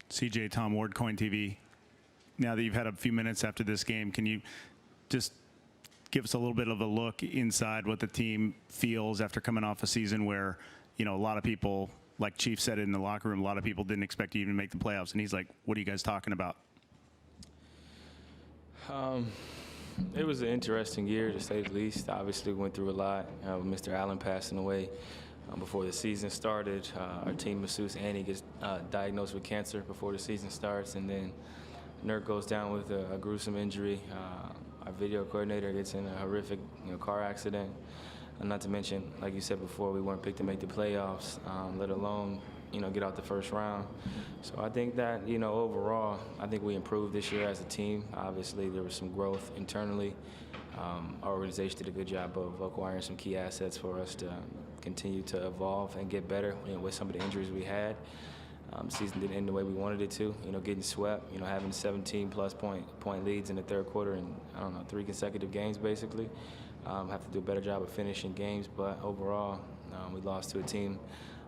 CJ, Tom Ward, Coin TV. Now that you've had a few minutes after this game, can you just give us a little bit of a look inside what the team feels after coming off a season where, you know, a lot of people, like Chief said in the locker room, a lot of people didn't expect you to even make the playoffs. And he's like, what are you guys talking about? It was an interesting year, to say the least. Obviously, we went through a lot with Mr. Allen passing away before the season started. Our team masseuse, Annie, gets diagnosed with cancer before the season starts, and then Nurk goes down with a gruesome injury. Our video coordinator gets in a horrific car accident. Not to mention, like you said before, we weren't picked to make the playoffs, let alone get out the first round. So I think that, overall, I think we improved this year as a team. Obviously, there was some growth internally. Our organization did a good job of acquiring some key assets for us to continue to evolve and get better with some of the injuries we had. Season didn't end the way we wanted it to, getting swept, having 17-plus point leads in the third quarter in, 3 consecutive games, basically. Have to do a better job of finishing games, but overall, we lost to a team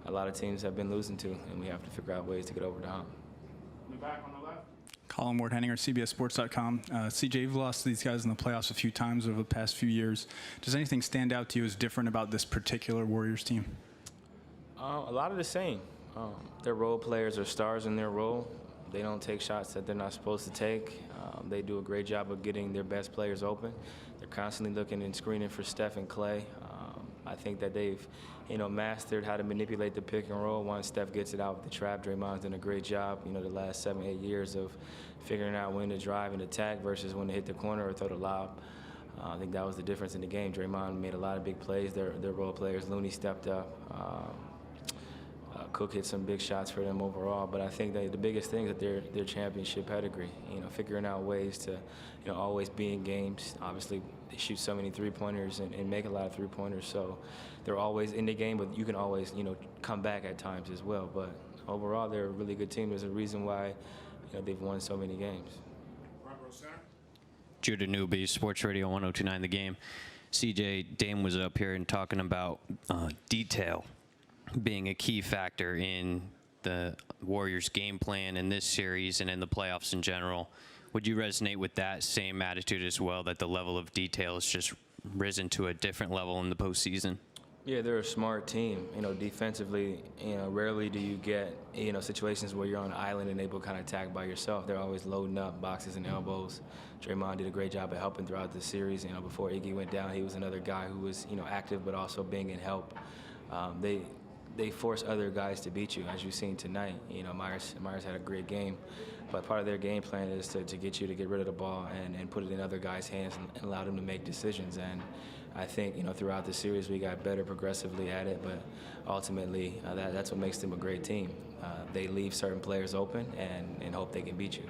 a lot of teams have been losing to, and we have to figure out ways to get over the hump. In the back on the left. Colin Ward-Henninger, CBSSports.com. CJ, you've lost to these guys in the playoffs a few times over the past few years. Does anything stand out to you as different about this particular Warriors team? A lot of the same. Their role players are stars in their role. They don't take shots that they're not supposed to take. They do a great job of getting their best players open. They're constantly looking and screening for Steph and Clay. I think that they've, mastered how to manipulate the pick and roll. Once Steph gets it out with the trap, Draymond's done a great job, the last 7-8 years of figuring out when to drive and attack versus when to hit the corner or throw the lob. I think that was the difference in the game. Draymond made a lot of big plays. Their role players, Looney stepped up. Cook hit some big shots for them overall, but I think that the biggest thing is that their championship pedigree. Figuring out ways to, always be in games. Obviously, they shoot so many three-pointers and make a lot of three-pointers, so they're always in the game. But you can always, come back at times as well. But overall, they're a really good team. There's a reason why, they've won so many games. Front row center. Judah Newby, Sports Radio 102.9 The Game. CJ, Dame was up here and talking about detail being a key factor in the Warriors' game plan in this series and in the playoffs in general. Would you resonate with that same attitude as well, that the level of detail has just risen to a different level in the postseason? Yeah, they're a smart team. Defensively, rarely do you get, situations where you're on an island and able to kind of attack by yourself. They're always loading up boxes and elbows. Draymond did a great job of helping throughout the series. Before Iggy went down, he was another guy who was, active but also being in help. They force other guys to beat you, as you've seen tonight. Myers had a great game, but part of their game plan is to get you to get rid of the ball and put it in other guys' hands and allow them to make decisions. And I think, throughout the series we got better progressively at it, but ultimately that's what makes them a great team. They leave certain players open and hope they can beat you.